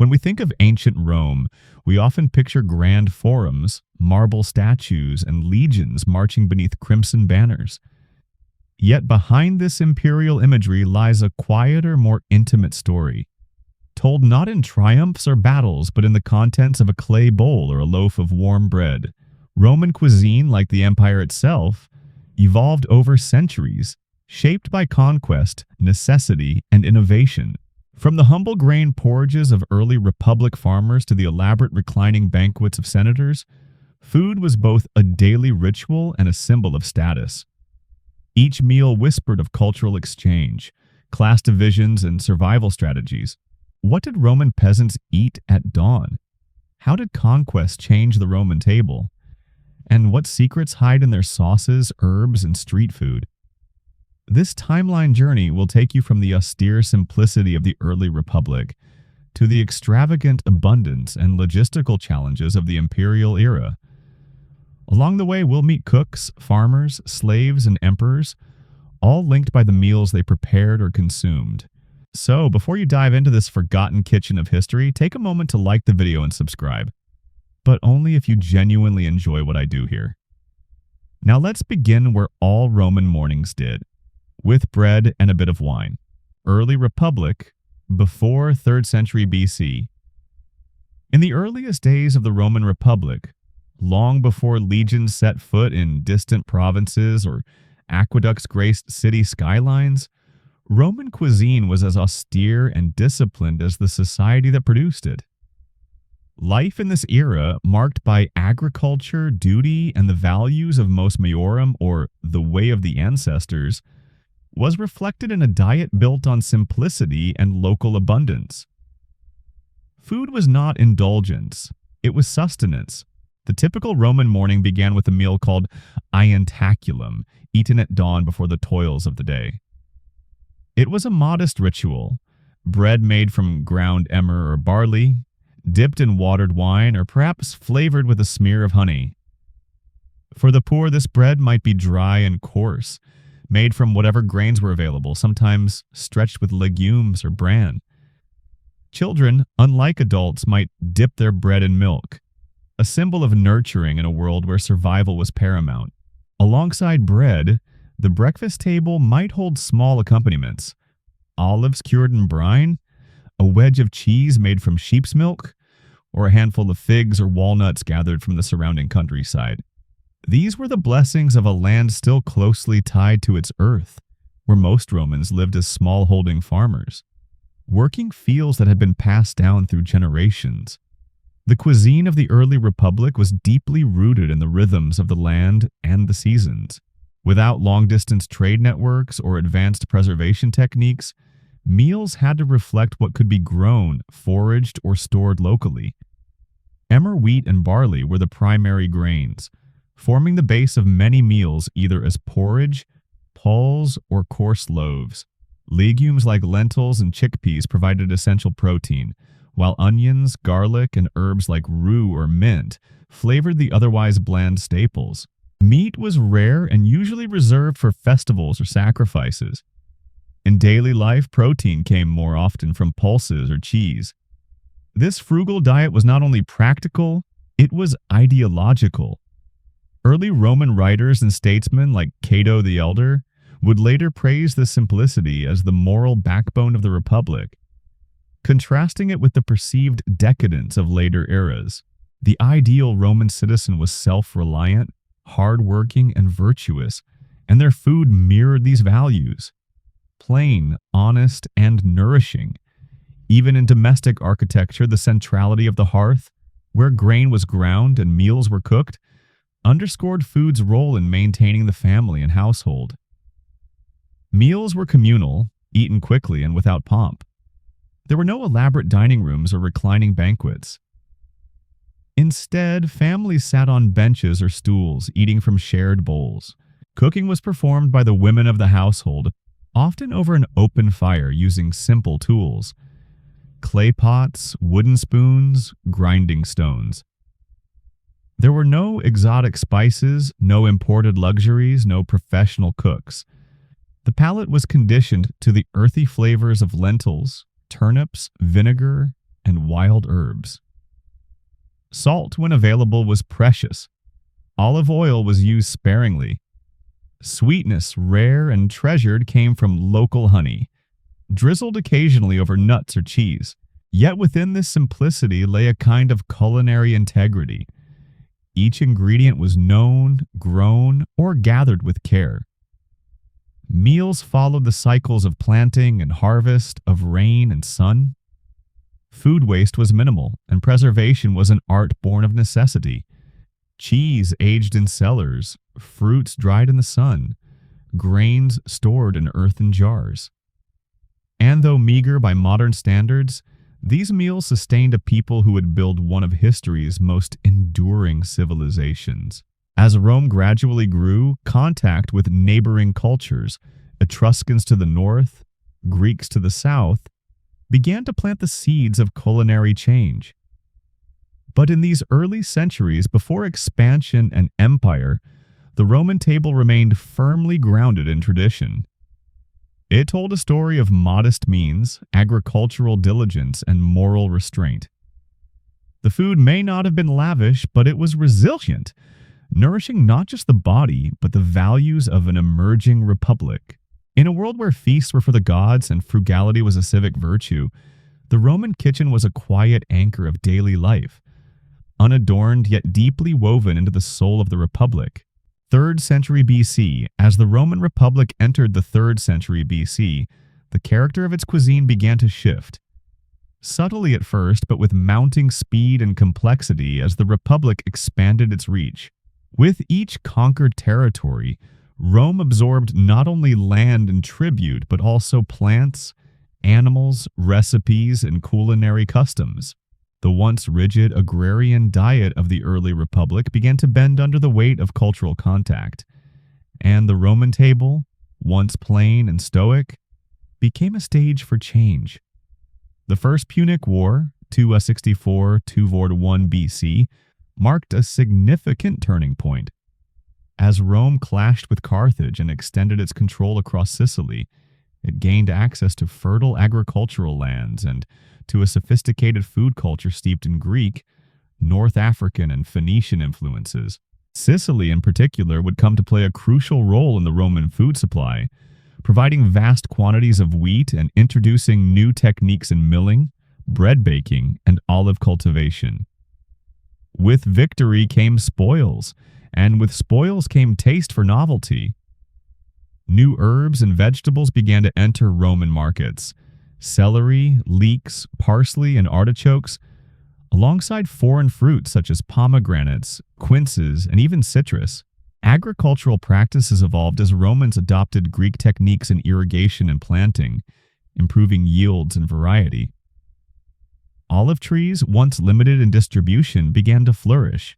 When we think of ancient Rome, we often picture grand forums, marble statues, and legions marching beneath crimson banners. Yet behind this imperial imagery lies a quieter, more intimate story, told not in triumphs or battles, but in the contents of a clay bowl or a loaf of warm bread. Roman cuisine, like the empire itself, evolved over centuries, shaped by conquest, necessity, and innovation. From the humble grain porridges of early republic farmers to the elaborate reclining banquets of senators, food was both a daily ritual and a symbol of status. Each meal whispered of cultural exchange, class divisions, and survival strategies. What did Roman peasants eat at dawn? How did conquest change the Roman table? And what secrets hide in their sauces, herbs, and street food? This timeline journey will take you from the austere simplicity of the early republic to the extravagant abundance and logistical challenges of the imperial era. Along the way, we'll meet cooks, farmers, slaves, and emperors, all linked by the meals they prepared or consumed. So, before you dive into this forgotten kitchen of history, take a moment to like the video and subscribe. But only if you genuinely enjoy what I do here. Now let's begin where all Roman mornings did, with bread and a bit of wine. Early Republic, before 3rd century BC. In the earliest days of the Roman Republic, long before legions set foot in distant provinces or aqueducts graced city skylines, Roman cuisine was as austere and disciplined as the society that produced it. Life in this era, marked by agriculture, duty, and the values of mos maiorum, or the way of the ancestors, was reflected in a diet built on simplicity and local abundance. Food was not indulgence, it was sustenance. The typical Roman morning began with a meal called ientaculum, eaten at dawn before the toils of the day. It was a modest ritual, bread made from ground emmer or barley, dipped in watered wine, or perhaps flavored with a smear of honey. For the poor, this bread might be dry and coarse, made from whatever grains were available, sometimes stretched with legumes or bran. Children, unlike adults, might dip their bread in milk, a symbol of nurturing in a world where survival was paramount. Alongside bread, the breakfast table might hold small accompaniments: olives cured in brine, a wedge of cheese made from sheep's milk, or a handful of figs or walnuts gathered from the surrounding countryside. These were the blessings of a land still closely tied to its earth, where most Romans lived as small-holding farmers, working fields that had been passed down through generations. The cuisine of the early republic was deeply rooted in the rhythms of the land and the seasons. Without long-distance trade networks or advanced preservation techniques, meals had to reflect what could be grown, foraged, or stored locally. Emmer wheat and barley were the primary grains, forming the base of many meals either as porridge, puls, or coarse loaves. Legumes like lentils and chickpeas provided essential protein, while onions, garlic, and herbs like rue or mint flavored the otherwise bland staples. Meat was rare and usually reserved for festivals or sacrifices. In daily life, protein came more often from pulses or cheese. This frugal diet was not only practical, it was ideological. Early Roman writers and statesmen like Cato the Elder would later praise this simplicity as the moral backbone of the Republic, contrasting it with the perceived decadence of later eras. The ideal Roman citizen was self-reliant, hard-working, and virtuous, and their food mirrored these values. Plain, honest, and nourishing. Even in domestic architecture, the centrality of the hearth, where grain was ground and meals were cooked, underscored food's role in maintaining the family and household. Meals were communal, eaten quickly and without pomp. There were no elaborate dining rooms or reclining banquets. Instead, families sat on benches or stools, eating from shared bowls. Cooking was performed by the women of the household, often over an open fire using simple tools: clay pots, wooden spoons, grinding stones. There were no exotic spices, no imported luxuries, no professional cooks. The palate was conditioned to the earthy flavors of lentils, turnips, vinegar, and wild herbs. Salt, when available, was precious. Olive oil was used sparingly. Sweetness, rare and treasured, came from local honey, drizzled occasionally over nuts or cheese. Yet within this simplicity lay a kind of culinary integrity. Each ingredient was known, grown, or gathered with care. Meals followed the cycles of planting and harvest, of rain and sun. Food waste was minimal, and preservation was an art born of necessity. Cheese aged in cellars, fruits dried in the sun, grains stored in earthen jars. And though meager by modern standards, these meals sustained a people who would build one of history's most enduring civilizations. As Rome gradually grew, contact with neighboring cultures, Etruscans to the north, Greeks to the south, began to plant the seeds of culinary change. But in these early centuries, before expansion and empire, the Roman table remained firmly grounded in tradition. It told a story of modest means, agricultural diligence, and moral restraint. The food may not have been lavish, but it was resilient, nourishing not just the body, but the values of an emerging republic. In a world where feasts were for the gods and frugality was a civic virtue, the Roman kitchen was a quiet anchor of daily life, unadorned yet deeply woven into the soul of the republic. 3rd century BC, as the Roman Republic entered the 3rd century BC, the character of its cuisine began to shift. Subtly at first, but with mounting speed and complexity as the Republic expanded its reach. With each conquered territory, Rome absorbed not only land and tribute, but also plants, animals, recipes, and culinary customs. The once rigid agrarian diet of the early republic began to bend under the weight of cultural contact, and the Roman table, once plain and stoic, became a stage for change. The First Punic War, 264–1 BC, marked a significant turning point. As Rome clashed with Carthage and extended its control across Sicily, it gained access to fertile agricultural lands and to a sophisticated food culture steeped in Greek, North African, and Phoenician influences. Sicily, in particular, would come to play a crucial role in the Roman food supply, providing vast quantities of wheat and introducing new techniques in milling, bread baking, and olive cultivation. With victory came spoils, and with spoils came taste for novelty. New herbs and vegetables began to enter Roman markets. Celery, leeks, parsley, and artichokes, alongside foreign fruits such as pomegranates, quinces, and even citrus. Agricultural practices evolved as Romans adopted Greek techniques in irrigation and planting, improving yields and variety. Olive trees, once limited in distribution, began to flourish,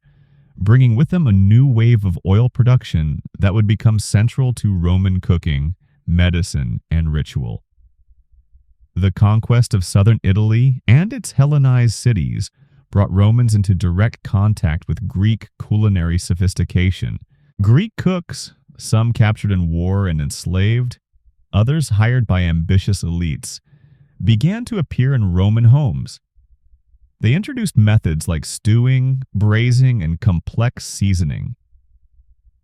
bringing with them a new wave of oil production that would become central to Roman cooking, medicine, and ritual. The conquest of southern Italy and its Hellenized cities brought Romans into direct contact with Greek culinary sophistication. Greek cooks, some captured in war and enslaved, others hired by ambitious elites, began to appear in Roman homes. They introduced methods like stewing, braising, and complex seasoning.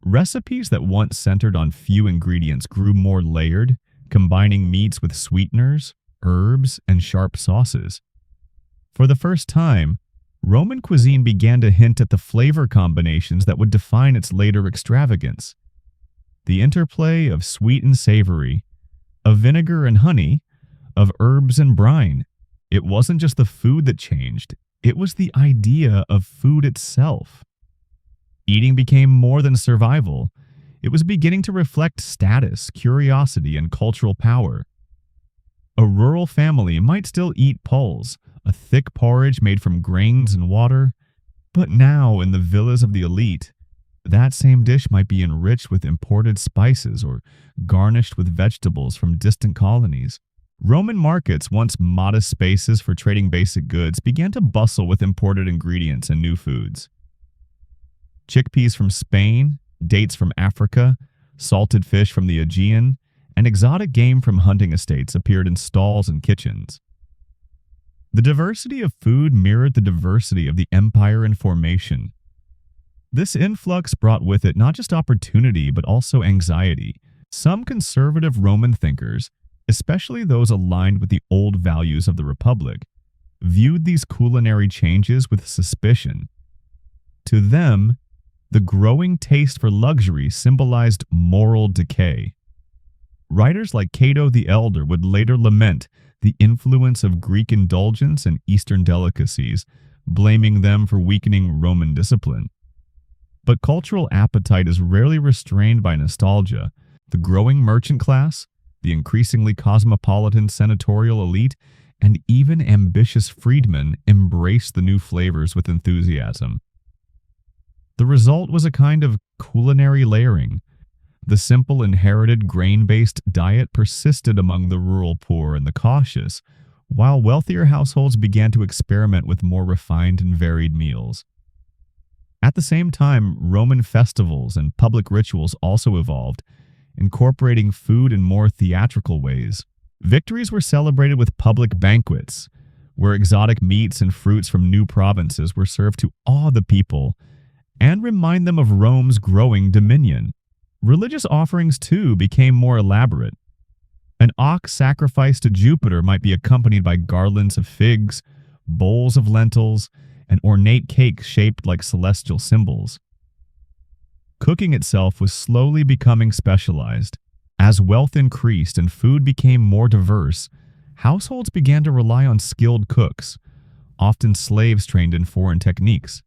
Recipes that once centered on few ingredients grew more layered, combining meats with sweeteners, herbs, and sharp sauces. For the first time, Roman cuisine began to hint at the flavor combinations that would define its later extravagance. The interplay of sweet and savory, of vinegar and honey, of herbs and brine. It wasn't just the food that changed, it was the idea of food itself. Eating became more than survival. It was beginning to reflect status, curiosity, and cultural power. A rural family might still eat puls, a thick porridge made from grains and water, but now in the villas of the elite, that same dish might be enriched with imported spices or garnished with vegetables from distant colonies. Roman markets, once modest spaces for trading basic goods, began to bustle with imported ingredients and new foods. Chickpeas from Spain, dates from Africa, salted fish from the Aegean, and exotic game from hunting estates appeared in stalls and kitchens. The diversity of food mirrored the diversity of the empire in formation. This influx brought with it not just opportunity, but also anxiety. Some conservative Roman thinkers, especially those aligned with the old values of the Republic, viewed these culinary changes with suspicion. To them, the growing taste for luxury symbolized moral decay. Writers like Cato the Elder would later lament the influence of Greek indulgence and Eastern delicacies, blaming them for weakening Roman discipline. But cultural appetite is rarely restrained by nostalgia. The growing merchant class, the increasingly cosmopolitan senatorial elite, and even ambitious freedmen embraced the new flavors with enthusiasm. The result was a kind of culinary layering. The simple inherited grain-based diet persisted among the rural poor and the cautious, while wealthier households began to experiment with more refined and varied meals. At the same time, Roman festivals and public rituals also evolved, incorporating food in more theatrical ways. Victories were celebrated with public banquets, where exotic meats and fruits from new provinces were served to awe the people and remind them of Rome's growing dominion. Religious offerings, too, became more elaborate. An ox sacrificed to Jupiter might be accompanied by garlands of figs, bowls of lentils, and ornate cakes shaped like celestial symbols. Cooking itself was slowly becoming specialized. As wealth increased and food became more diverse, households began to rely on skilled cooks, often slaves trained in foreign techniques.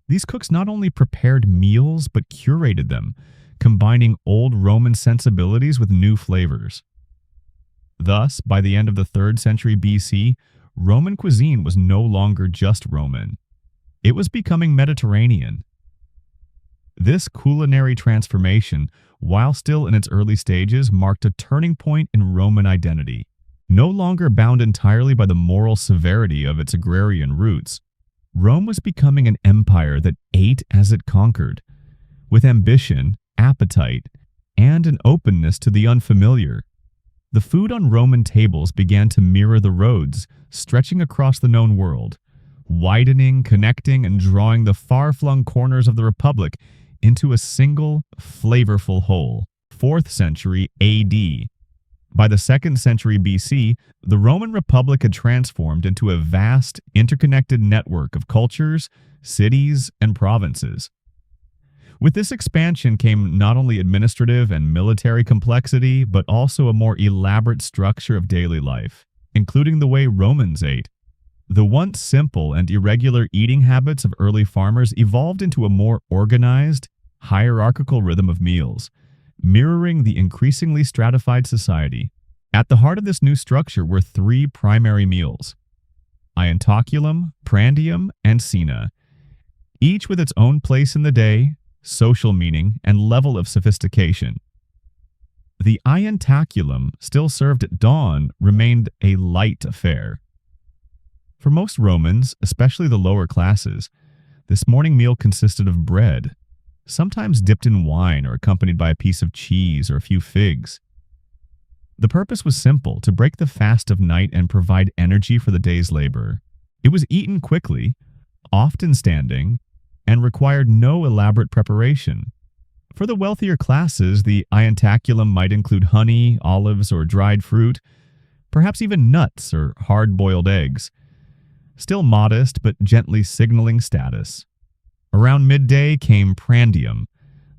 These cooks not only prepared meals, but curated them, combining old Roman sensibilities with new flavors. Thus, by the end of the 3rd century BC, Roman cuisine was no longer just Roman. It was becoming Mediterranean. This culinary transformation, while still in its early stages, marked a turning point in Roman identity. No longer bound entirely by the moral severity of its agrarian roots, Rome was becoming an empire that ate as it conquered, with ambition, appetite, and an openness to the unfamiliar. The food on Roman tables began to mirror the roads stretching across the known world, widening, connecting, and drawing the far-flung corners of the Republic into a single, flavorful whole. 4th century AD. By the 2nd century BC, the Roman Republic had transformed into a vast, interconnected network of cultures, cities, and provinces. With this expansion came not only administrative and military complexity, but also a more elaborate structure of daily life, including the way Romans ate. The once simple and irregular eating habits of early farmers evolved into a more organized, hierarchical rhythm of meals, mirroring the increasingly stratified society. At the heart of this new structure were 3 primary meals: ientaculum, prandium, and cena, each with its own place in the day, social meaning, and level of sophistication. The ientaculum, still served at dawn, remained a light affair. For most Romans, especially the lower classes, this morning meal consisted of bread, sometimes dipped in wine or accompanied by a piece of cheese or a few figs. The purpose was simple: to break the fast of night and provide energy for the day's labor. It was eaten quickly, often standing, and required no elaborate preparation. For the wealthier classes, the ientaculum might include honey, olives, or dried fruit, perhaps even nuts or hard-boiled eggs. Still modest, but gently signaling status. Around midday came prandium,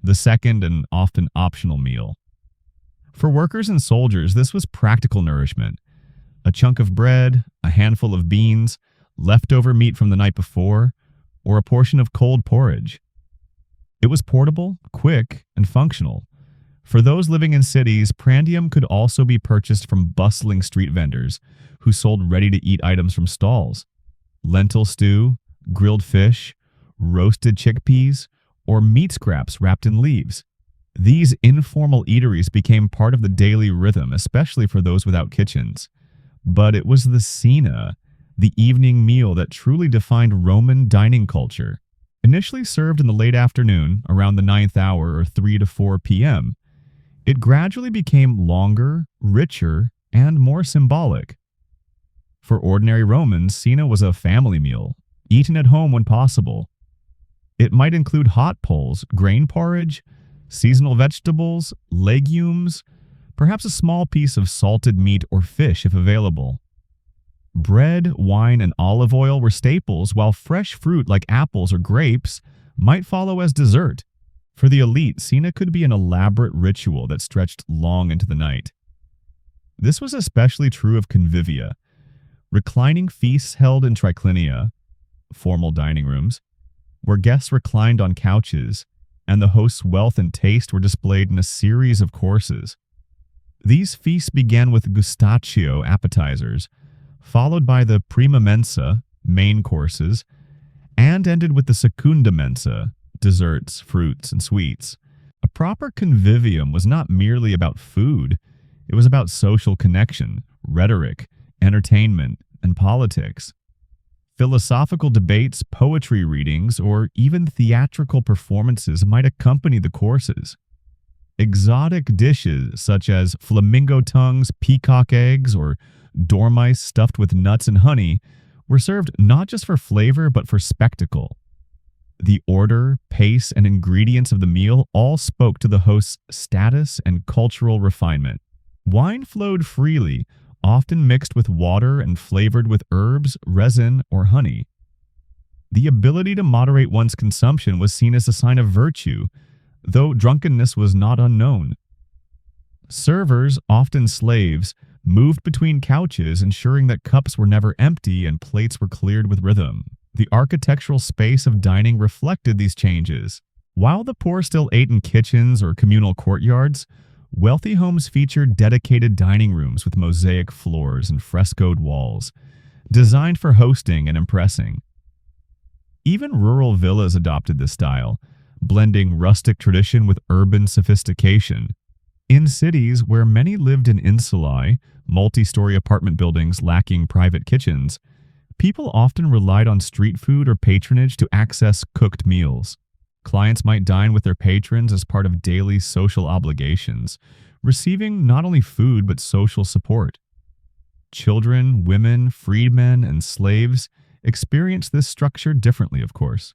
the second and often optional meal. For workers and soldiers, this was practical nourishment: a chunk of bread, a handful of beans, leftover meat from the night before, or a portion of cold porridge. It was portable, quick, and functional. For those living in cities, prandium could also be purchased from bustling street vendors who sold ready-to-eat items from stalls: lentil stew, grilled fish, roasted chickpeas, or meat scraps wrapped in leaves. These informal eateries became part of the daily rhythm, especially for those without kitchens. But it was the cena, the evening meal, that truly defined Roman dining culture. Initially served in the late afternoon, around the 9th hour or 3 to 4 p.m., it gradually became longer, richer, and more symbolic. For ordinary Romans, cena was a family meal, eaten at home when possible. It might include hot pulls, grain porridge, seasonal vegetables, legumes, perhaps a small piece of salted meat or fish if available. Bread, wine, and olive oil were staples, while fresh fruit like apples or grapes might follow as dessert. For the elite, cena could be an elaborate ritual that stretched long into the night. This was especially true of convivia, reclining feasts held in triclinia, formal dining rooms, where guests reclined on couches, and the host's wealth and taste were displayed in a series of courses. These feasts began with gustatio appetizers, followed by the prima mensa, main courses, and ended with the secunda mensa, desserts, fruits, and sweets. A proper convivium was not merely about food, it was about social connection, rhetoric, entertainment, and politics. Philosophical debates, poetry readings, or even theatrical performances might accompany the courses. Exotic dishes such as flamingo tongues, peacock eggs, or dormice stuffed with nuts and honey were served not just for flavor but for spectacle. The order, pace, and ingredients of the meal all spoke to the host's status and cultural refinement. Wine flowed freely, often mixed with water and flavored with herbs, resin, or honey. The ability to moderate one's consumption was seen as a sign of virtue, though drunkenness was not unknown. Servers, often slaves, moved between couches, ensuring that cups were never empty and plates were cleared with rhythm. The architectural space of dining reflected these changes. While the poor still ate in kitchens or communal courtyards, wealthy homes featured dedicated dining rooms with mosaic floors and frescoed walls, designed for hosting and impressing. Even rural villas adopted this style, blending rustic tradition with urban sophistication. In cities where many lived in insulae, multi-story apartment buildings lacking private kitchens, people often relied on street food or patronage to access cooked meals. Clients might dine with their patrons as part of daily social obligations, receiving not only food but social support. Children, women, freedmen, and slaves experienced this structure differently, of course.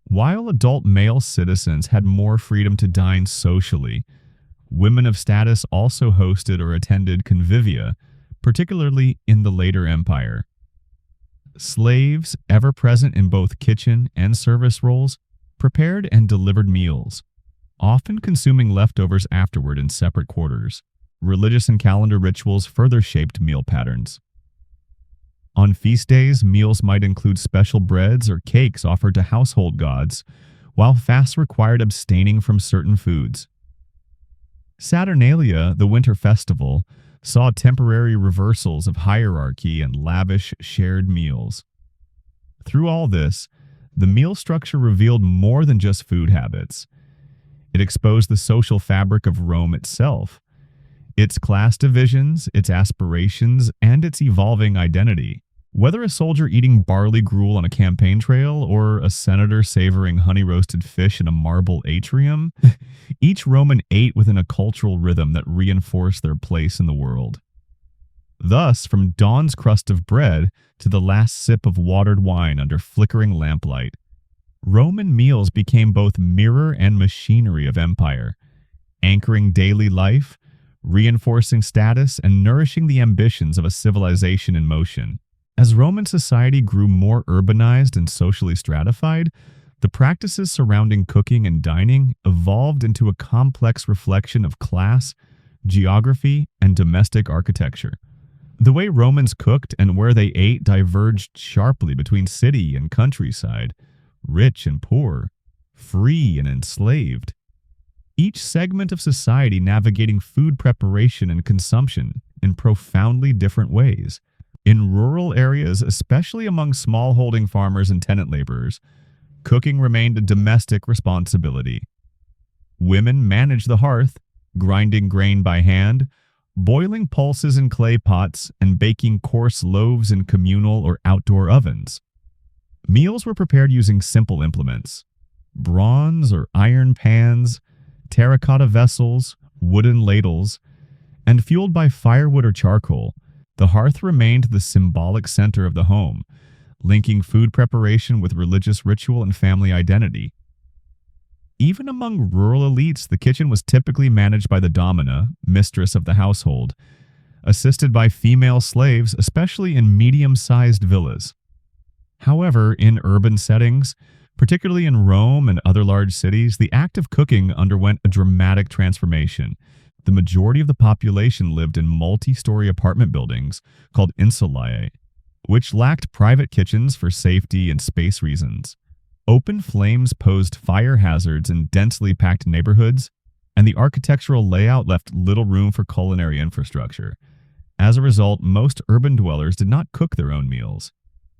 While adult male citizens had more freedom to dine socially, women of status also hosted or attended convivia, particularly in the later empire. Slaves, ever present in both kitchen and service roles, prepared and delivered meals, often consuming leftovers afterward in separate quarters. Religious and calendar rituals further shaped meal patterns. On feast days, meals might include special breads or cakes offered to household gods, while fasts required abstaining from certain foods. Saturnalia, the winter festival, saw temporary reversals of hierarchy and lavish shared meals. Through all this, the meal structure revealed more than just food habits. It exposed the social fabric of Rome itself, its class divisions, its aspirations, and its evolving identity. Whether a soldier eating barley gruel on a campaign trail or a senator savoring honey-roasted fish in a marble atrium, each Roman ate within a cultural rhythm that reinforced their place in the world. Thus, from dawn's crust of bread to the last sip of watered wine under flickering lamplight, Roman meals became both mirror and machinery of empire, anchoring daily life, reinforcing status, and nourishing the ambitions of a civilization in motion. As Roman society grew more urbanized and socially stratified, the practices surrounding cooking and dining evolved into a complex reflection of class, geography, and domestic architecture. The way Romans cooked and where they ate diverged sharply between city and countryside, rich and poor, free and enslaved. Each segment of society navigating food preparation and consumption in profoundly different ways. In rural areas, especially among smallholding farmers and tenant laborers, cooking remained a domestic responsibility. Women managed the hearth, grinding grain by hand, boiling pulses in clay pots, and baking coarse loaves in communal or outdoor ovens. Meals were prepared using simple implements: bronze or iron pans, terracotta vessels, wooden ladles, and fueled by firewood or charcoal. The hearth remained the symbolic center of the home, linking food preparation with religious ritual and family identity. Even among rural elites, the kitchen was typically managed by the domina, mistress of the household, assisted by female slaves, especially in medium-sized villas. However, in urban settings, particularly in Rome and other large cities, the act of cooking underwent a dramatic transformation. The majority of the population lived in multi-story apartment buildings called insulae, which lacked private kitchens for safety and space reasons. Open flames posed fire hazards in densely packed neighborhoods, and the architectural layout left little room for culinary infrastructure. As a result, most urban dwellers did not cook their own meals.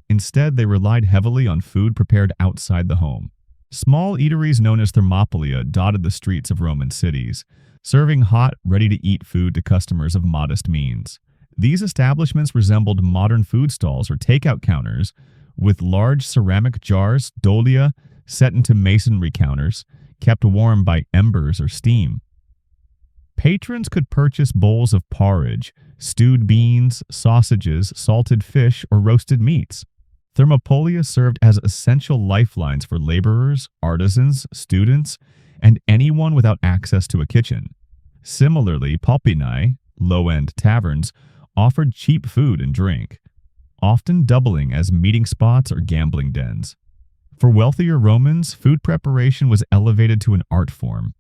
Instead, they relied heavily on food prepared outside the home. Small eateries known as thermopolia dotted the streets of Roman cities, serving hot, ready-to-eat food to customers of modest means. These establishments resembled modern food stalls or takeout counters, with large ceramic jars, dolia, set into masonry counters, kept warm by embers or steam. Patrons could purchase bowls of porridge, stewed beans, sausages, salted fish, or roasted meats. Thermopolia served as essential lifelines for laborers, artisans, students, and anyone without access to a kitchen. Similarly, pulpinae, low-end taverns, offered cheap food and drink, often doubling as meeting spots or gambling dens. For wealthier Romans, food preparation was elevated to an art form.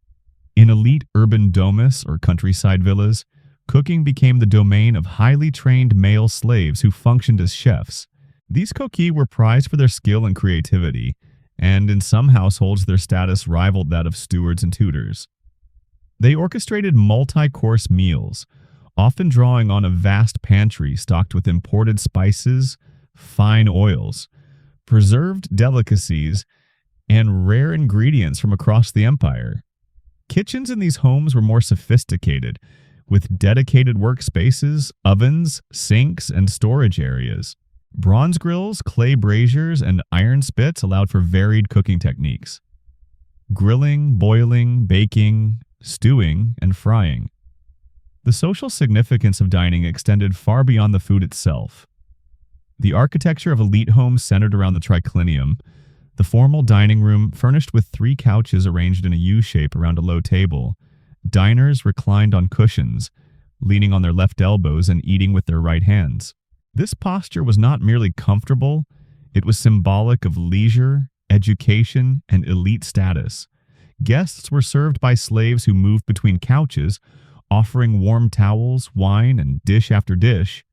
In elite urban domus or countryside villas, cooking became the domain of highly trained male slaves who functioned as chefs. These koki were prized for their skill and creativity, and in some households their status rivaled that of stewards and tutors. They orchestrated multi-course meals, often drawing on a vast pantry stocked with imported spices, fine oils, preserved delicacies, and rare ingredients from across the empire. Kitchens in these homes were more sophisticated, with dedicated workspaces, ovens, sinks, and storage areas. Bronze grills, clay braziers, and iron spits allowed for varied cooking techniques. Grilling, boiling, baking, stewing, and frying. The social significance of dining extended far beyond the food itself. The architecture of elite homes centered around the triclinium, the formal dining room furnished with 3 couches arranged in a U-shape around a low table. Diners reclined on cushions, leaning on their left elbows and eating with their right hands. This posture was not merely comfortable, it was symbolic of leisure, education, and elite status. Guests were served by slaves who moved between couches, offering warm towels, wine, and dish after dish,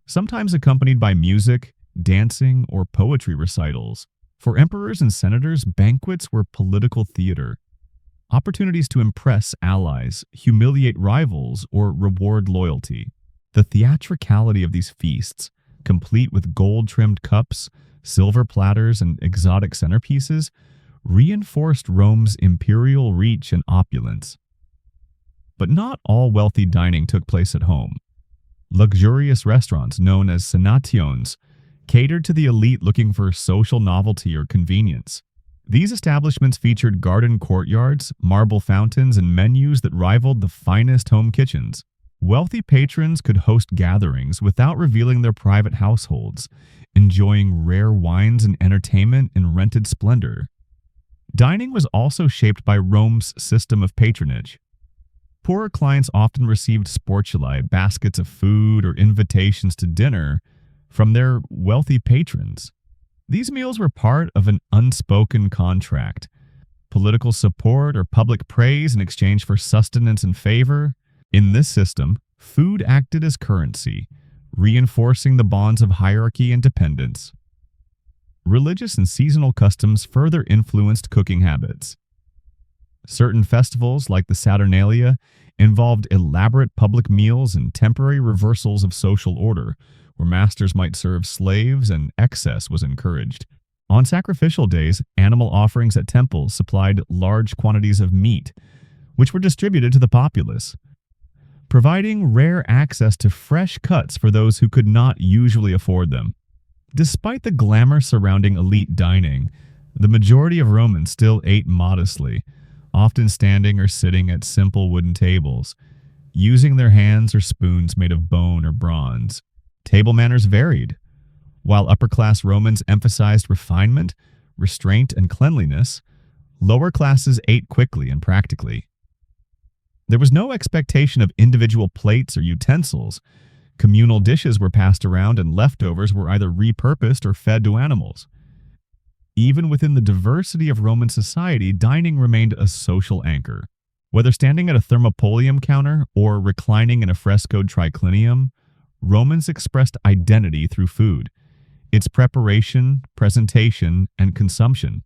sometimes accompanied by music, dancing, or poetry recitals. For emperors and senators, banquets were political theater, opportunities to impress allies, humiliate rivals, or reward loyalty. The theatricality of these feasts, complete with gold-trimmed cups, silver platters, and exotic centerpieces, reinforced Rome's imperial reach and opulence. But not all wealthy dining took place at home. Luxurious restaurants, known as cenations, catered to the elite looking for social novelty or convenience. These establishments featured garden courtyards, marble fountains, and menus that rivaled the finest home kitchens. Wealthy patrons could host gatherings without revealing their private households, enjoying rare wines and entertainment in rented splendor. Dining was also shaped by Rome's system of patronage. Poorer clients often received sportulae, baskets of food, or invitations to dinner from their wealthy patrons. These meals were part of an unspoken contract, political support or public praise in exchange for sustenance and favor. In this system, food acted as currency, reinforcing the bonds of hierarchy and dependence. Religious and seasonal customs further influenced cooking habits. Certain festivals, like the Saturnalia, involved elaborate public meals and temporary reversals of social order, where masters might serve slaves and excess was encouraged. On sacrificial days, animal offerings at temples supplied large quantities of meat, which were distributed to the populace, providing rare access to fresh cuts for those who could not usually afford them. Despite the glamour surrounding elite dining, the majority of Romans still ate modestly, often standing or sitting at simple wooden tables, using their hands or spoons made of bone or bronze. Table manners varied. While upper-class Romans emphasized refinement, restraint, and cleanliness, lower classes ate quickly and practically. There was no expectation of individual plates or utensils. Communal dishes were passed around and leftovers were either repurposed or fed to animals. Even within the diversity of Roman society, dining remained a social anchor. Whether standing at a thermopolium counter or reclining in a frescoed triclinium, Romans expressed identity through food, its preparation, presentation, and consumption.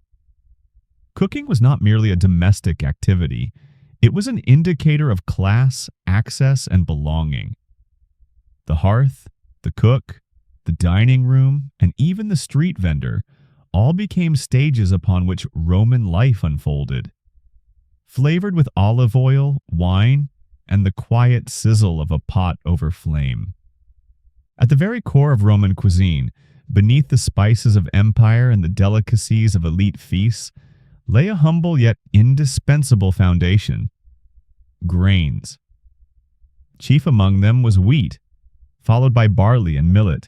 Cooking was not merely a domestic activity. It was an indicator of class, access, and belonging. The hearth, the cook, the dining room, and even the street vendor all became stages upon which Roman life unfolded. Flavored with olive oil, wine, and the quiet sizzle of a pot over flame. At the very core of Roman cuisine, beneath the spices of empire and the delicacies of elite feasts, lay a humble yet indispensable foundation: grains. Chief among them was wheat, followed by barley and millet,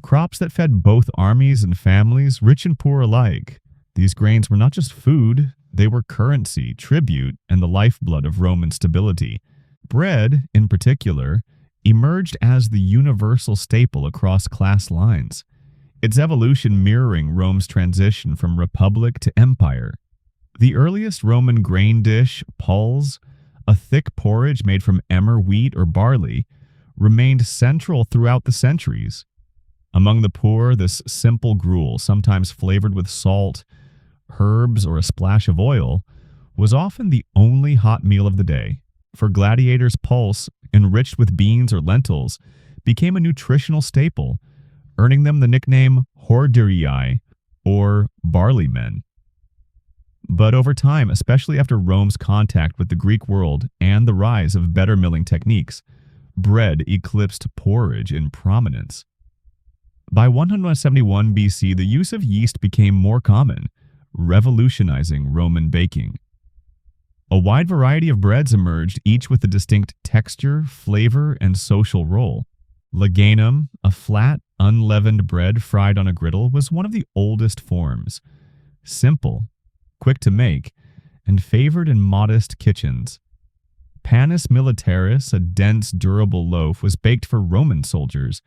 crops that fed both armies and families, rich and poor alike. These grains were not just food, they were currency, tribute, and the lifeblood of Roman stability. Bread, in particular, emerged as the universal staple across class lines, its evolution mirroring Rome's transition from republic to empire. The earliest Roman grain dish, puls, a thick porridge made from emmer wheat or barley, remained central throughout the centuries. Among the poor, this simple gruel, sometimes flavored with salt, herbs, or a splash of oil, was often the only hot meal of the day. For gladiators, pulse, enriched with beans or lentils, became a nutritional staple, earning them the nickname horderii, or barley men. But over time, especially after Rome's contact with the Greek world and the rise of better milling techniques, bread eclipsed porridge in prominence. By 171 BC, the use of yeast became more common, revolutionizing Roman baking. A wide variety of breads emerged, each with a distinct texture, flavor, and social role. Laganum, a flat, unleavened bread fried on a griddle, was one of the oldest forms. Simple, quick to make, and favored in modest kitchens. Panis militaris, a dense, durable loaf, was baked for Roman soldiers.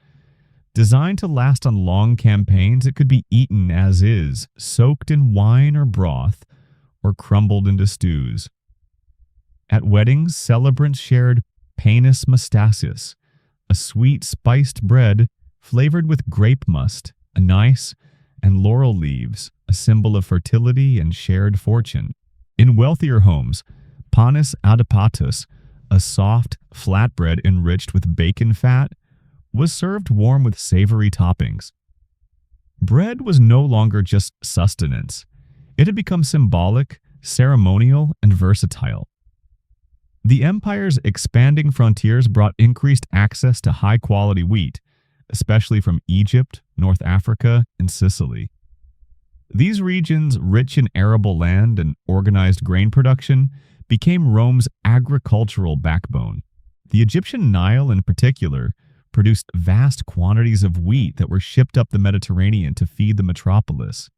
Designed to last on long campaigns, it could be eaten as is, soaked in wine or broth, or crumbled into stews. At weddings, celebrants shared panis mustasius, a sweet, spiced bread flavored with grape must, anise, and laurel leaves, a symbol of fertility and shared fortune. In wealthier homes, panis adipatus, a soft, flat bread enriched with bacon fat, was served warm with savory toppings. Bread was no longer just sustenance. It had become symbolic, ceremonial, and versatile. The empire's expanding frontiers brought increased access to high-quality wheat, especially from Egypt, North Africa, and Sicily. These regions, rich in arable land and organized grain production, became Rome's agricultural backbone. The Egyptian Nile, in particular, produced vast quantities of wheat that were shipped up the Mediterranean to feed the metropolis.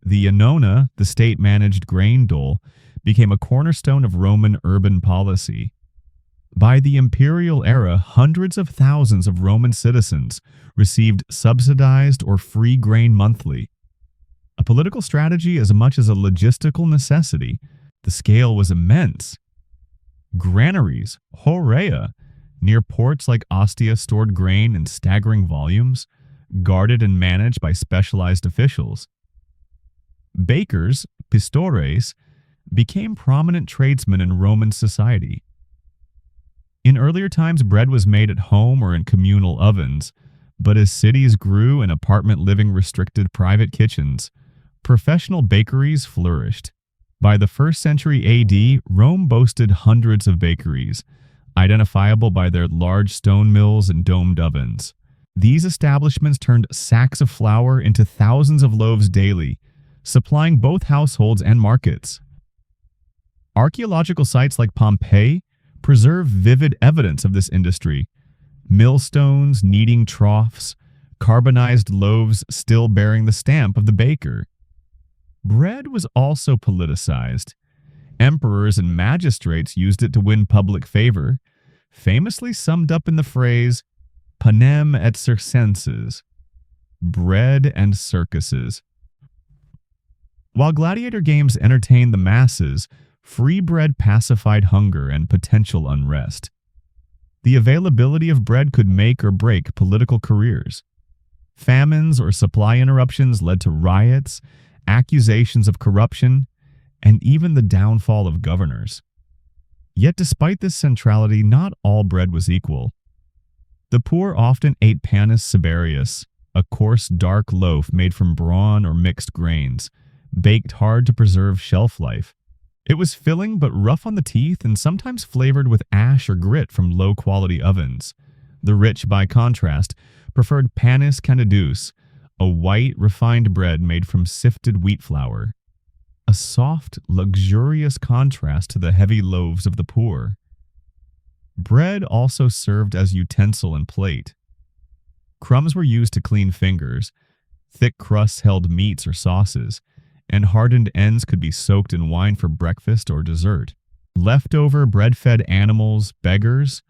The annona, the state-managed grain dole, became a cornerstone of Roman urban policy. By the imperial era, hundreds of thousands of Roman citizens received subsidized or free grain monthly. A political strategy as much as a logistical necessity, the scale was immense. Granaries, horea, near ports like Ostia stored grain in staggering volumes, guarded and managed by specialized officials. Bakers, pistores, became prominent tradesmen in Roman society. In earlier times, bread was made at home or in communal ovens, but as cities grew and apartment living restricted private kitchens, professional bakeries flourished. By the 1st century AD, Rome boasted hundreds of bakeries, identifiable by their large stone mills and domed ovens. These establishments turned sacks of flour into thousands of loaves daily, supplying both households and markets. Archaeological sites like Pompeii preserve vivid evidence of this industry. millstones, kneading troughs, carbonized loaves still bearing the stamp of the baker. Bread was also politicized. Emperors and magistrates used it to win public favor, famously summed up in the phrase, panem et circenses, bread and circuses. While gladiator games entertained the masses, free bread pacified hunger and potential unrest. The availability of bread could make or break political careers. Famines or supply interruptions led to riots, accusations of corruption, and even the downfall of governors. Yet despite this centrality, not all bread was equal. The poor often ate panis sibarius, a coarse dark loaf made from brawn or mixed grains, baked hard to preserve shelf life. It was filling but rough on the teeth and sometimes flavored with ash or grit from low-quality ovens. The rich, by contrast, preferred panis candidus, a white, refined bread made from sifted wheat flour. A soft, luxurious contrast to the heavy loaves of the poor. Bread also served as utensil and plate. Crumbs were used to clean fingers, thick crusts held meats or sauces, and hardened ends could be soaked in wine for breakfast or dessert. Leftover bread fed animals, beggars,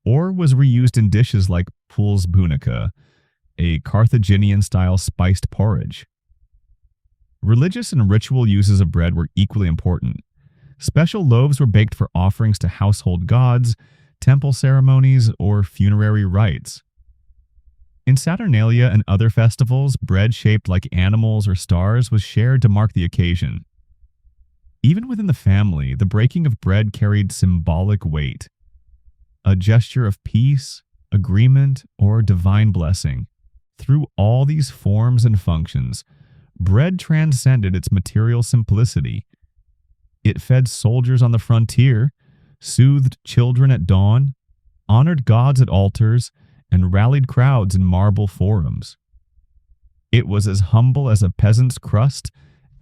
or was reused in dishes like puls bunica, a Carthaginian-style spiced porridge. Religious and ritual uses of bread were equally important. Special loaves were baked for offerings to household gods, temple ceremonies, or funerary rites. In Saturnalia and other festivals, bread shaped like animals or stars was shared to mark the occasion. Even within the family, the breaking of bread carried symbolic weight, a gesture of peace, agreement, or divine blessing. Through all these forms and functions, bread transcended its material simplicity. It fed soldiers on the frontier, soothed children at dawn, honored gods at altars, and rallied crowds in marble forums. It was as humble as a peasant's crust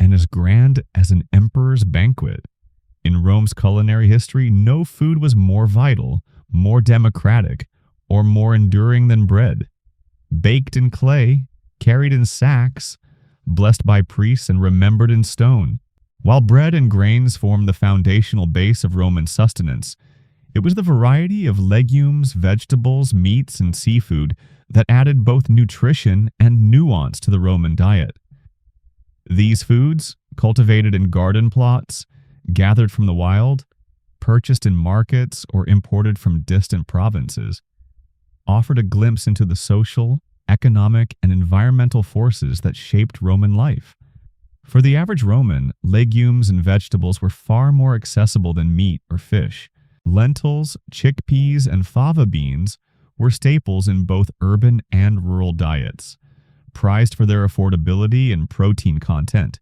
and as grand as an emperor's banquet. In Rome's culinary history, no food was more vital, more democratic, or more enduring than bread. Baked in clay, carried in sacks, blessed by priests and remembered in stone. While bread and grains formed the foundational base of Roman sustenance, it was the variety of legumes, vegetables, meats, and seafood that added both nutrition and nuance to the Roman diet. These foods, cultivated in garden plots, gathered from the wild, purchased in markets, or imported from distant provinces, offered a glimpse into the social, economic, and environmental forces that shaped Roman life. For the average Roman, legumes and vegetables were far more accessible than meat or fish. Lentils, chickpeas, and fava beans were staples in both urban and rural diets, prized for their affordability and protein content.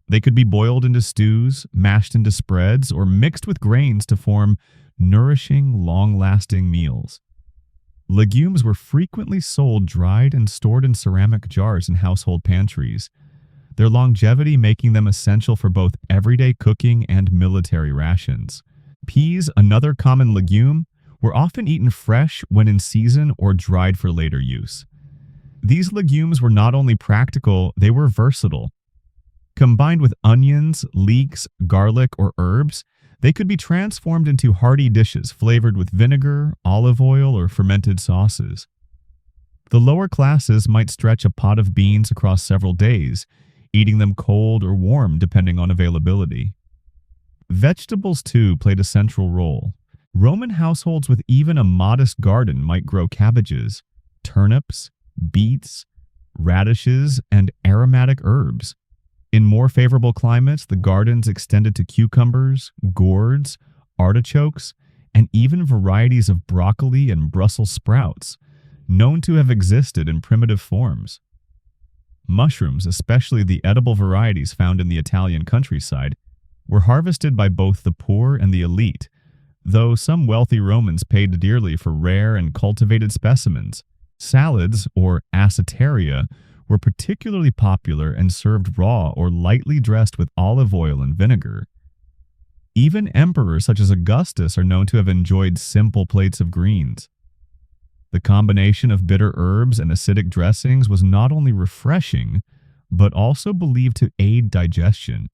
They could be boiled into stews, mashed into spreads, or mixed with grains to form nourishing, long-lasting meals. Legumes were frequently sold dried and stored in ceramic jars in household pantries, their longevity making them essential for both everyday cooking and military rations. Peas, another common legume, were often eaten fresh when in season or dried for later use. These legumes were not only practical, they were versatile. Combined with onions, leeks, garlic, or herbs, they could be transformed into hearty dishes flavored with vinegar, olive oil, or fermented sauces. The lower classes might stretch a pot of beans across several days, eating them cold or warm depending on availability. Vegetables, too, played a central role. Roman households with even a modest garden might grow cabbages, turnips, beets, radishes, and aromatic herbs. In more favorable climates, the gardens extended to cucumbers, gourds, artichokes, and even varieties of broccoli and Brussels sprouts, known to have existed in primitive forms. Mushrooms, especially the edible varieties found in the Italian countryside, were harvested by both the poor and the elite, though some wealthy Romans paid dearly for rare and cultivated specimens. Salads, or acetaria, were particularly popular and served raw or lightly dressed with olive oil and vinegar. Even emperors such as Augustus are known to have enjoyed simple plates of greens. The combination of bitter herbs and acidic dressings was not only refreshing, but also believed to aid digestion,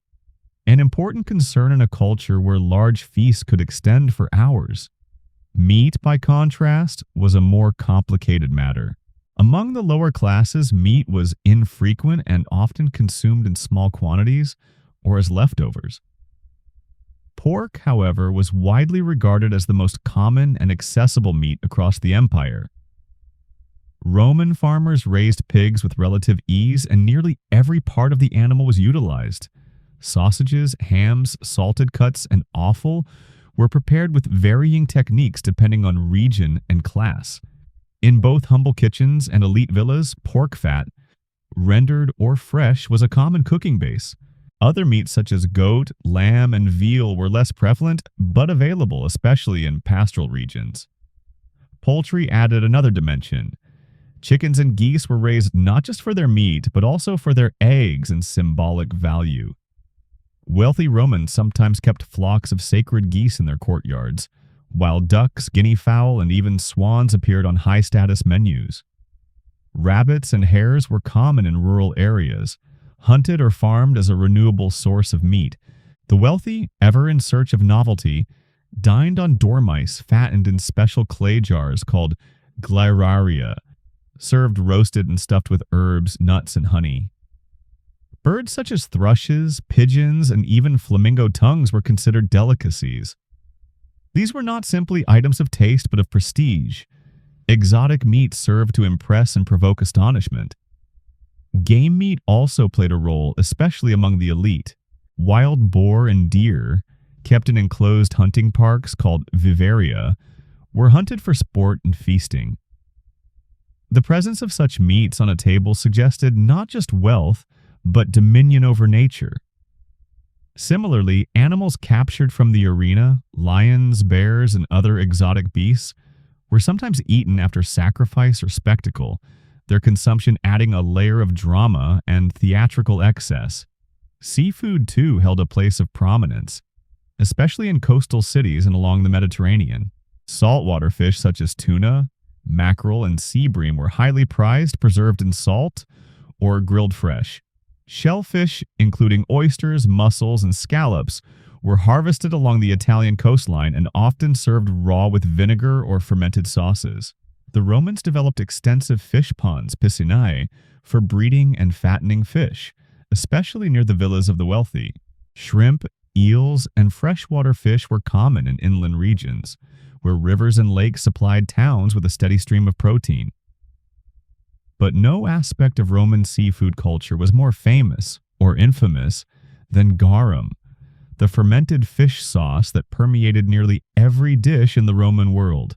an important concern in a culture where large feasts could extend for hours. Meat, by contrast, was a more complicated matter. Among the lower classes, meat was infrequent and often consumed in small quantities or as leftovers. Pork, however, was widely regarded as the most common and accessible meat across the empire. Roman farmers raised pigs with relative ease, and nearly every part of the animal was utilized. Sausages, hams, salted cuts, and offal were prepared with varying techniques depending on region and class. In both humble kitchens and elite villas, pork fat, rendered or fresh, was a common cooking base. Other meats such as goat, lamb, and veal were less prevalent, but available, especially in pastoral regions. Poultry added another dimension. Chickens and geese were raised not just for their meat, but also for their eggs and symbolic value. Wealthy Romans sometimes kept flocks of sacred geese in their courtyards, while ducks, guinea fowl, and even swans appeared on high-status menus. Rabbits and hares were common in rural areas, hunted or farmed as a renewable source of meat. The wealthy, ever in search of novelty, dined on dormice fattened in special clay jars called glyraria, served roasted and stuffed with herbs, nuts, and honey. Birds such as thrushes, pigeons, and even flamingo tongues were considered delicacies. These were not simply items of taste, but of prestige. Exotic meat served to impress and provoke astonishment. Game meat also played a role, especially among the elite. Wild boar and deer, kept in enclosed hunting parks called viveria, were hunted for sport and feasting. The presence of such meats on a table suggested not just wealth, but dominion over nature. Similarly, animals captured from the arena, lions, bears, and other exotic beasts, were sometimes eaten after sacrifice or spectacle, their consumption adding a layer of drama and theatrical excess. Seafood, too, held a place of prominence, especially in coastal cities and along the Mediterranean. Saltwater fish such as tuna, mackerel, and sea bream were highly prized, preserved in salt or grilled fresh. Shellfish, including oysters, mussels, and scallops, were harvested along the Italian coastline and often served raw with vinegar or fermented sauces. The Romans developed extensive fish ponds, piscinae, for breeding and fattening fish, especially near the villas of the wealthy. Shrimp, eels, and freshwater fish were common in inland regions, where rivers and lakes supplied towns with a steady stream of protein. But no aspect of Roman seafood culture was more famous or infamous than garum, the fermented fish sauce that permeated nearly every dish in the Roman world.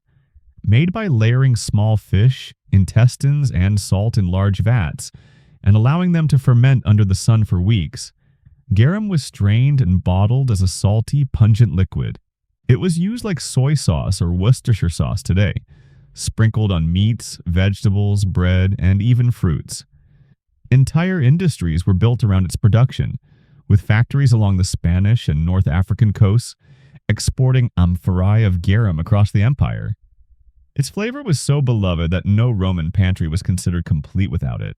Made by layering small fish, intestines, and salt in large vats, and allowing them to ferment under the sun for weeks, garum was strained and bottled as a salty, pungent liquid. It was used like soy sauce or Worcestershire sauce today, sprinkled on meats, vegetables, bread, and even fruits. Entire industries were built around its production, with factories along the Spanish and North African coasts exporting amphorae of garum across the empire. Its flavor was so beloved that no Roman pantry was considered complete without it.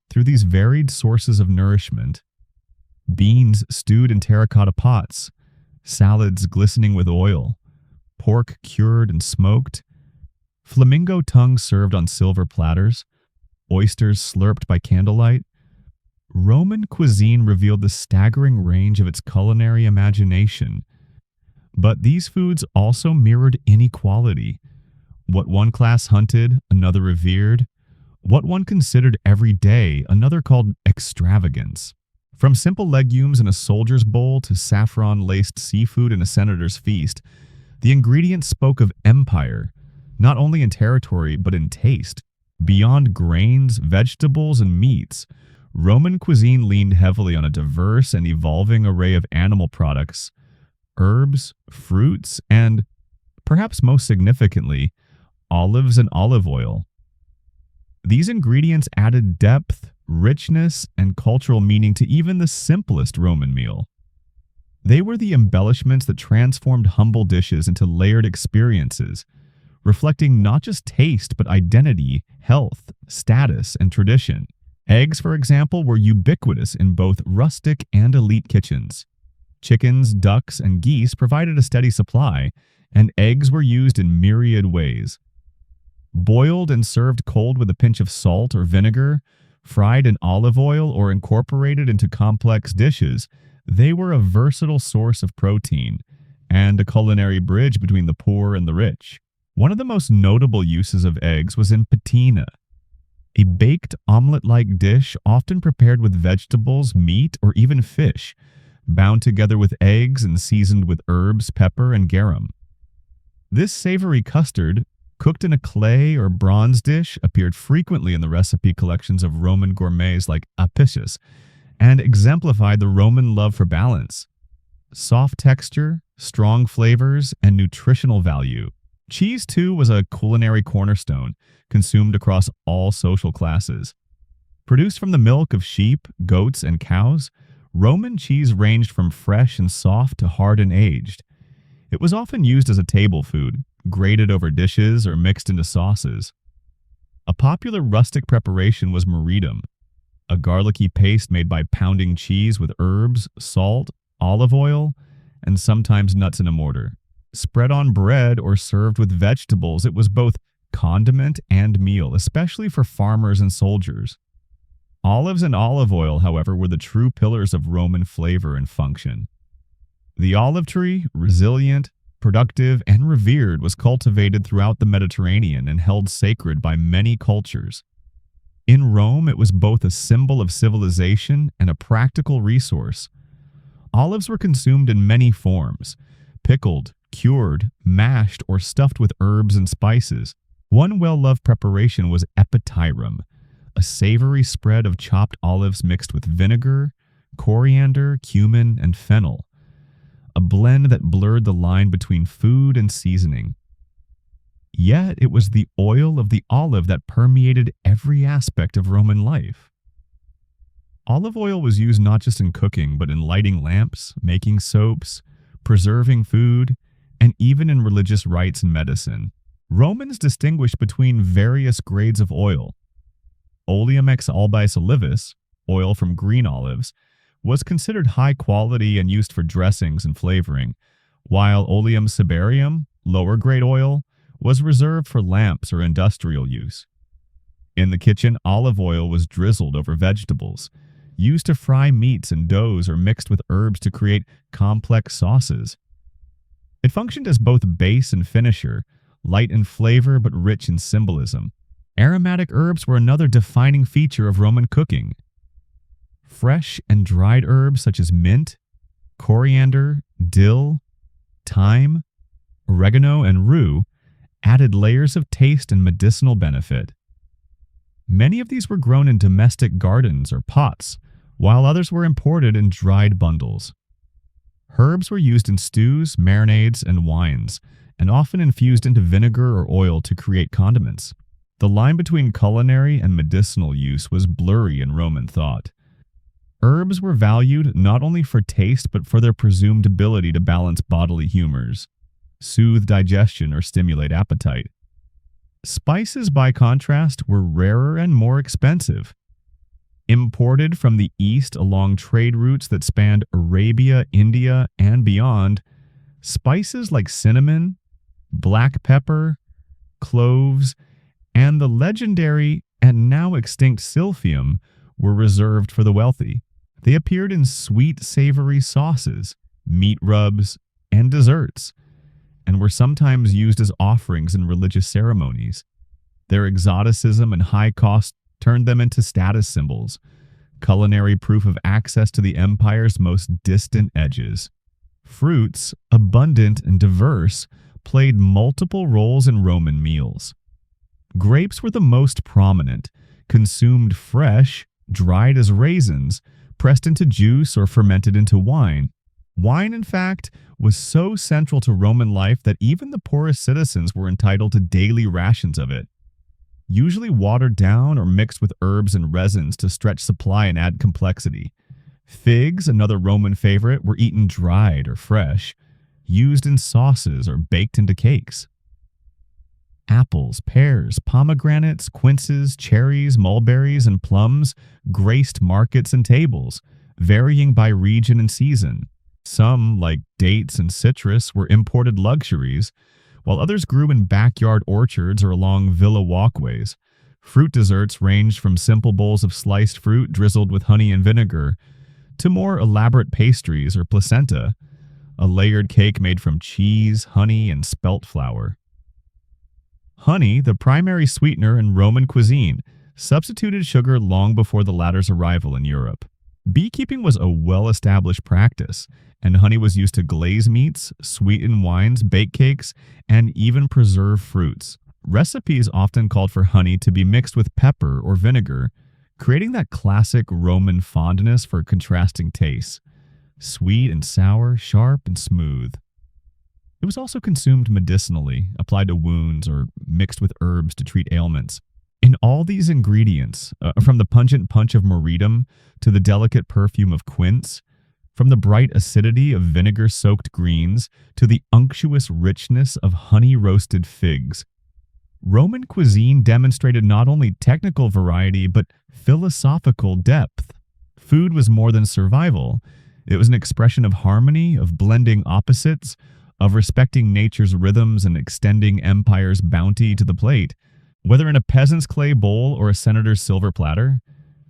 Through these varied sources of nourishment, beans stewed in terracotta pots, salads glistening with oil, pork cured and smoked, flamingo tongues served on silver platters, oysters slurped by candlelight, Roman cuisine revealed the staggering range of its culinary imagination. But these foods also mirrored inequality. What one class hunted, another revered. What one considered everyday, another called extravagance. From simple legumes in a soldier's bowl to saffron-laced seafood in a senator's feast, the ingredients spoke of empire, not only in territory but in taste. Beyond grains, vegetables, and meats, Roman cuisine leaned heavily on a diverse and evolving array of animal products, herbs, fruits, and, perhaps most significantly, olives and olive oil. These ingredients added depth, richness, and cultural meaning to even the simplest Roman meal. They were the embellishments that transformed humble dishes into layered experiences, reflecting not just taste but identity, health, status, and tradition. Eggs, for example, were ubiquitous in both rustic and elite kitchens. Chickens, ducks, and geese provided a steady supply, and eggs were used in myriad ways. Boiled and served cold with a pinch of salt or vinegar, fried in olive oil, or incorporated into complex dishes, they were a versatile source of protein and a culinary bridge between the poor and the rich. One of the most notable uses of eggs was in patina, a baked omelet-like dish often prepared with vegetables, meat, or even fish, bound together with eggs and seasoned with herbs, pepper, and garum. This savory custard, cooked in a clay or bronze dish, appeared frequently in the recipe collections of Roman gourmets like Apicius, and exemplified the Roman love for balance, soft texture, strong flavors, and nutritional value. Cheese, too, was a culinary cornerstone, consumed across all social classes. Produced from the milk of sheep, goats, and cows, Roman cheese ranged from fresh and soft to hard and aged. It was often used as a table food, grated over dishes or mixed into sauces. A popular rustic preparation was meridum, a garlicky paste made by pounding cheese with herbs, salt, olive oil, and sometimes nuts in a mortar. Spread on bread or served with vegetables, it was both condiment and meal, especially for farmers and soldiers. Olives and olive oil, however, were the true pillars of Roman flavor and function. The olive tree, resilient, productive, and revered, was cultivated throughout the Mediterranean and held sacred by many cultures. In Rome, it was both a symbol of civilization and a practical resource. Olives were consumed in many forms: pickled, cured, mashed, or stuffed with herbs and spices. One well-loved preparation was ientaculum, a savory spread of chopped olives mixed with vinegar, coriander, cumin, and fennel, a blend that blurred the line between food and seasoning. Yet it was the oil of the olive that permeated every aspect of Roman life. Olive oil was used not just in cooking, but in lighting lamps, making soaps, preserving food, and even in religious rites and medicine. Romans distinguished between various grades of oil. Oleum ex albis olivis, oil from green olives, was considered high quality and used for dressings and flavoring, while Oleum cibarium, lower grade oil, was reserved for lamps or industrial use. In the kitchen, olive oil was drizzled over vegetables, used to fry meats and doughs, or mixed with herbs to create complex sauces. It functioned as both base and finisher, light in flavor but rich in symbolism. Aromatic herbs were another defining feature of Roman cooking. Fresh and dried herbs such as mint, coriander, dill, thyme, oregano, and rue added layers of taste and medicinal benefit. Many of these were grown in domestic gardens or pots, while others were imported in dried bundles. Herbs were used in stews, marinades, and wines, and often infused into vinegar or oil to create condiments. The line between culinary and medicinal use was blurry in Roman thought. Herbs were valued not only for taste but for their presumed ability to balance bodily humors, soothe digestion, or stimulate appetite. Spices, by contrast, were rarer and more expensive. Imported from the East along trade routes that spanned Arabia, India, and beyond, spices like cinnamon, black pepper, cloves, and the legendary and now extinct silphium were reserved for the wealthy. They appeared in sweet, savory sauces, meat rubs, and desserts, and were sometimes used as offerings in religious ceremonies. Their exoticism and high cost turned them into status symbols, culinary proof of access to the empire's most distant edges. Fruits, abundant and diverse, played multiple roles in Roman meals. Grapes were the most prominent, consumed fresh, dried as raisins, pressed into juice, or fermented into wine. Wine, in fact, was so central to Roman life that even the poorest citizens were entitled to daily rations of it, usually watered down or mixed with herbs and resins to stretch supply and add complexity. Figs, another Roman favorite, were eaten dried or fresh, used in sauces or baked into cakes. Apples, pears, pomegranates, quinces, cherries, mulberries, and plums graced markets and tables, varying by region and season. Some, like dates and citrus, were imported luxuries, while others grew in backyard orchards or along villa walkways. Fruit desserts ranged from simple bowls of sliced fruit drizzled with honey and vinegar to more elaborate pastries or placenta, a layered cake made from cheese, honey, and spelt flour. Honey, the primary sweetener in Roman cuisine, substituted sugar long before the latter's arrival in Europe. Beekeeping was a well-established practice, and honey was used to glaze meats, sweeten wines, bake cakes, and even preserve fruits. Recipes often called for honey to be mixed with pepper or vinegar, creating that classic Roman fondness for contrasting tastes: sweet and sour, sharp and smooth. It was also consumed medicinally, applied to wounds, or mixed with herbs to treat ailments. In all these ingredients, from the pungent punch of moridum to the delicate perfume of quince, from the bright acidity of vinegar-soaked greens to the unctuous richness of honey-roasted figs, Roman cuisine demonstrated not only technical variety but philosophical depth. Food was more than survival. It was an expression of harmony, of blending opposites, of respecting nature's rhythms and extending empire's bounty to the plate. Whether in a peasant's clay bowl or a senator's silver platter,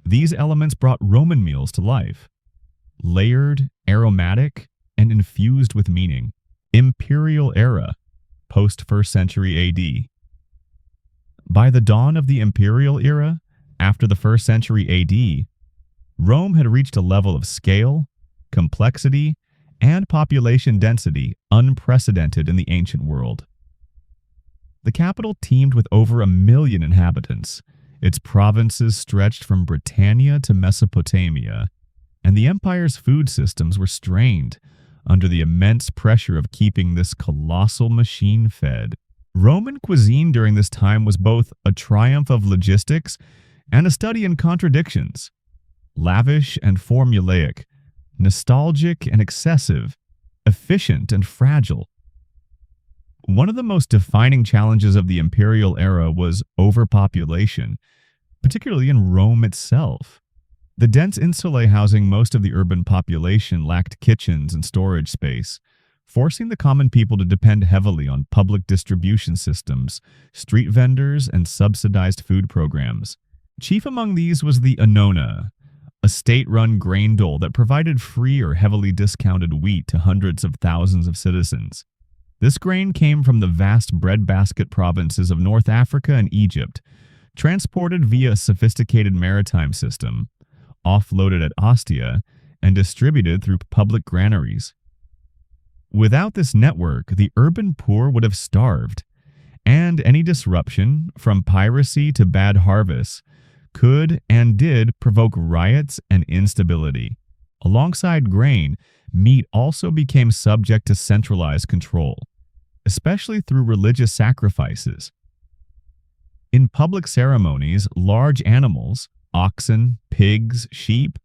these elements brought Roman meals to life. Layered, aromatic, and infused with meaning. Imperial era, post-1st century AD. By the dawn of the imperial era, after the 1st century AD, Rome had reached a level of scale, complexity, and population density unprecedented in the ancient world. The capital teemed with over 1 million inhabitants. Its provinces stretched from Britannia to Mesopotamia, and the empire's food systems were strained under the immense pressure of keeping this colossal machine fed. Roman cuisine during this time was both a triumph of logistics and a study in contradictions. Lavish and formulaic, nostalgic and excessive, efficient and fragile. One of the most defining challenges of the imperial era was overpopulation, particularly in Rome itself. The dense insulae housing most of the urban population lacked kitchens and storage space, forcing the common people to depend heavily on public distribution systems, street vendors, and subsidized food programs. Chief among these was the annona, a state-run grain dole that provided free or heavily discounted wheat to hundreds of thousands of citizens. This grain came from the vast breadbasket provinces of North Africa and Egypt, transported via a sophisticated maritime system, offloaded at Ostia, and distributed through public granaries. Without this network, the urban poor would have starved, and any disruption, from piracy to bad harvests, could and did provoke riots and instability. Alongside grain, meat also became subject to centralized control, especially through religious sacrifices. In public ceremonies, large animals, oxen, pigs, sheep,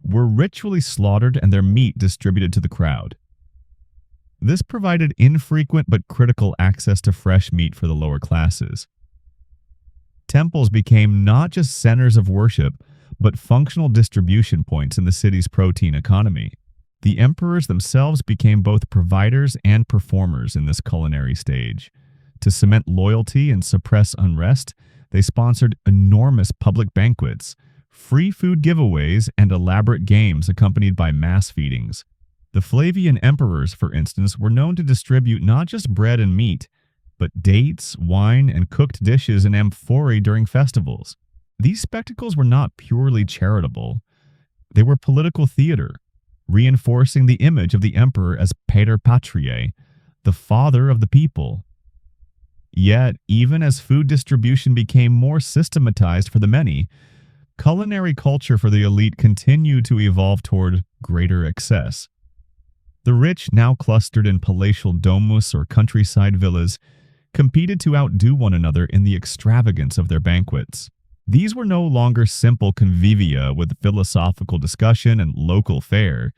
were ritually slaughtered and their meat distributed to the crowd. This provided infrequent but critical access to fresh meat for the lower classes. Temples became not just centers of worship, but functional distribution points in the city's protein economy. The emperors themselves became both providers and performers in this culinary stage. To cement loyalty and suppress unrest, they sponsored enormous public banquets, free food giveaways, and elaborate games accompanied by mass feedings. The Flavian emperors, for instance, were known to distribute not just bread and meat, but dates, wine, and cooked dishes in amphorae during festivals. These spectacles were not purely charitable. They were political theater, reinforcing the image of the emperor as pater patriae, the father of the people. Yet, even as food distribution became more systematized for the many, culinary culture for the elite continued to evolve toward greater excess. The rich, now clustered in palatial domus or countryside villas, competed to outdo one another in the extravagance of their banquets. These were no longer simple convivia with philosophical discussion and local fare.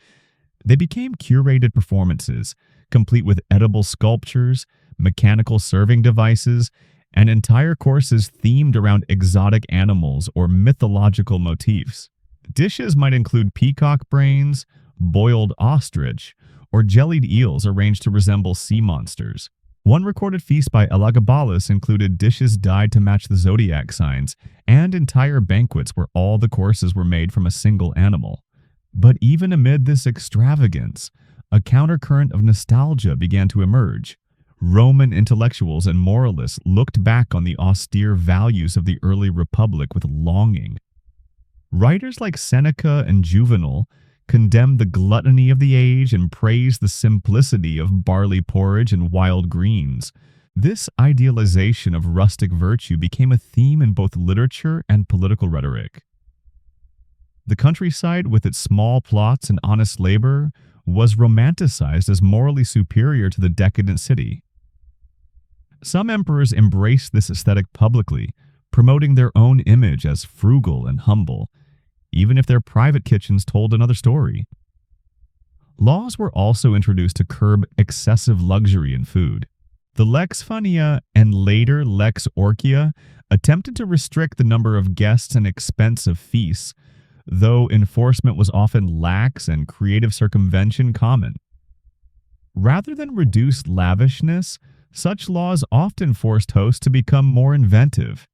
They became curated performances, complete with edible sculptures, mechanical serving devices, and entire courses themed around exotic animals or mythological motifs. Dishes might include peacock brains, boiled ostrich, or jellied eels arranged to resemble sea monsters. One recorded feast by Elagabalus included dishes dyed to match the zodiac signs and entire banquets where all the courses were made from a single animal. But even amid this extravagance, a countercurrent of nostalgia began to emerge. Roman intellectuals and moralists looked back on the austere values of the early republic with longing. Writers like Seneca and Juvenal condemned the gluttony of the age and praised the simplicity of barley porridge and wild greens. This idealization of rustic virtue became a theme in both literature and political rhetoric. The countryside, with its small plots and honest labor, was romanticized as morally superior to the decadent city. Some emperors embraced this aesthetic publicly, promoting their own image as frugal and humble, even if their private kitchens told another story. Laws were also introduced to curb excessive luxury in food. The Lex Fania and later Lex Orcia attempted to restrict the number of guests and expense of feasts, though enforcement was often lax and creative circumvention common. Rather than reduce lavishness, such laws often forced hosts to become more inventive,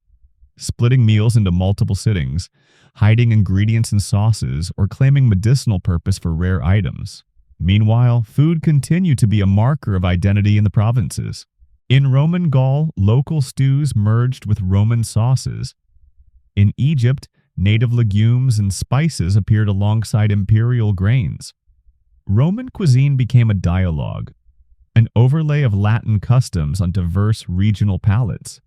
splitting meals into multiple sittings, hiding ingredients in sauces, or claiming medicinal purpose for rare items. Meanwhile, food continued to be a marker of identity in the provinces. In Roman Gaul, local stews merged with Roman sauces. In Egypt, native legumes and spices appeared alongside imperial grains. Roman cuisine became a dialogue, an overlay of Latin customs on diverse regional palates.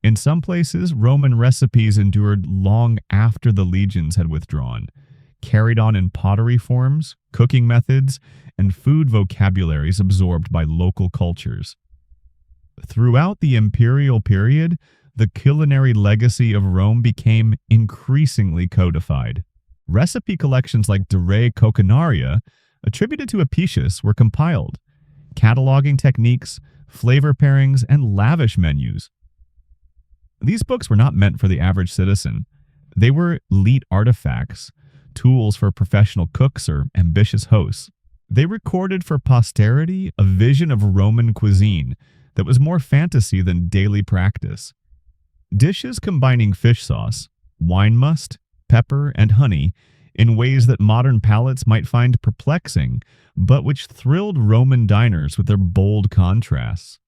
In some places, Roman recipes endured long after the legions had withdrawn, carried on in pottery forms, cooking methods, and food vocabularies absorbed by local cultures. Throughout the imperial period, the culinary legacy of Rome became increasingly codified. Recipe collections like De Re Coquinaria, attributed to Apicius, were compiled, cataloging techniques, flavor pairings, and lavish menus. These books were not meant for the average citizen. They were elite artifacts, tools for professional cooks or ambitious hosts. They recorded for posterity a vision of Roman cuisine that was more fantasy than daily practice. Dishes combining fish sauce, wine must, pepper, and honey in ways that modern palates might find perplexing, but which thrilled Roman diners with their bold contrasts.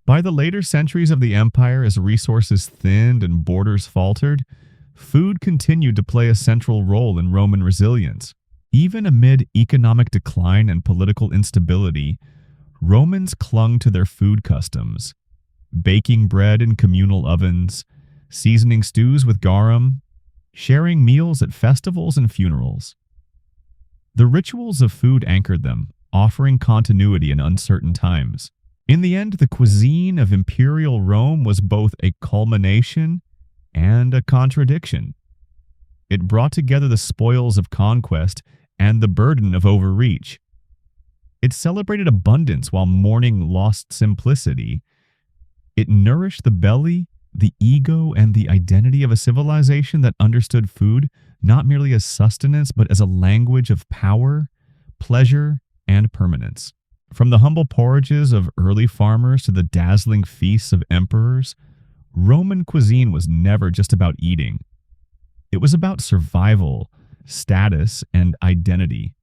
By the later centuries of the empire, as resources thinned and borders faltered, food continued to play a central role in Roman resilience. Even amid economic decline and political instability, Romans clung to their food customs, baking bread in communal ovens, seasoning stews with garum, sharing meals at festivals and funerals. The rituals of food anchored them, offering continuity in uncertain times. In the end, the cuisine of imperial Rome was both a culmination and a contradiction. It brought together the spoils of conquest and the burden of overreach. It celebrated abundance while mourning lost simplicity. It nourished the belly, the ego, and the identity of a civilization that understood food not merely as sustenance, but as a language of power, pleasure, and permanence. From the humble porridges of early farmers to the dazzling feasts of emperors, Roman cuisine was never just about eating. It was about survival, status, and identity.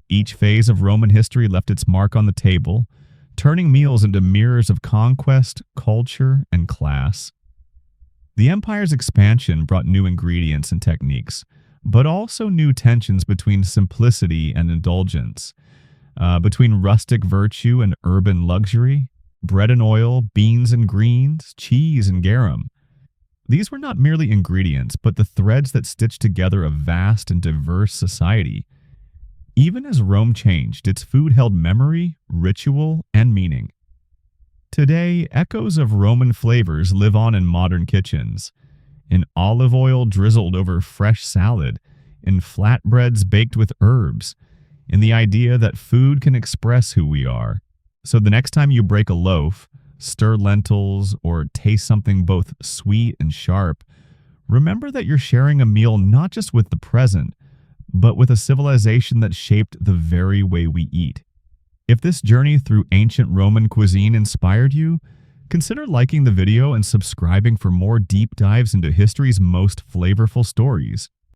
Each phase of Roman history left its mark on the table, turning meals into mirrors of conquest, culture, and class. The empire's expansion brought new ingredients and techniques, but also new tensions between simplicity and indulgence, between rustic virtue and urban luxury, bread and oil, beans and greens, cheese and garum. These were not merely ingredients, but the threads that stitched together a vast and diverse society. Even as Rome changed, its food held memory, ritual, and meaning. Today, echoes of Roman flavors live on in modern kitchens, in olive oil drizzled over fresh salad, in flatbreads baked with herbs, in the idea that food can express who we are. So the next time you break a loaf, stir lentils, or taste something both sweet and sharp, remember that you're sharing a meal not just with the present, but with a civilization that shaped the very way we eat. If this journey through ancient Roman cuisine inspired you, consider liking the video and subscribing for more deep dives into history's most flavorful stories.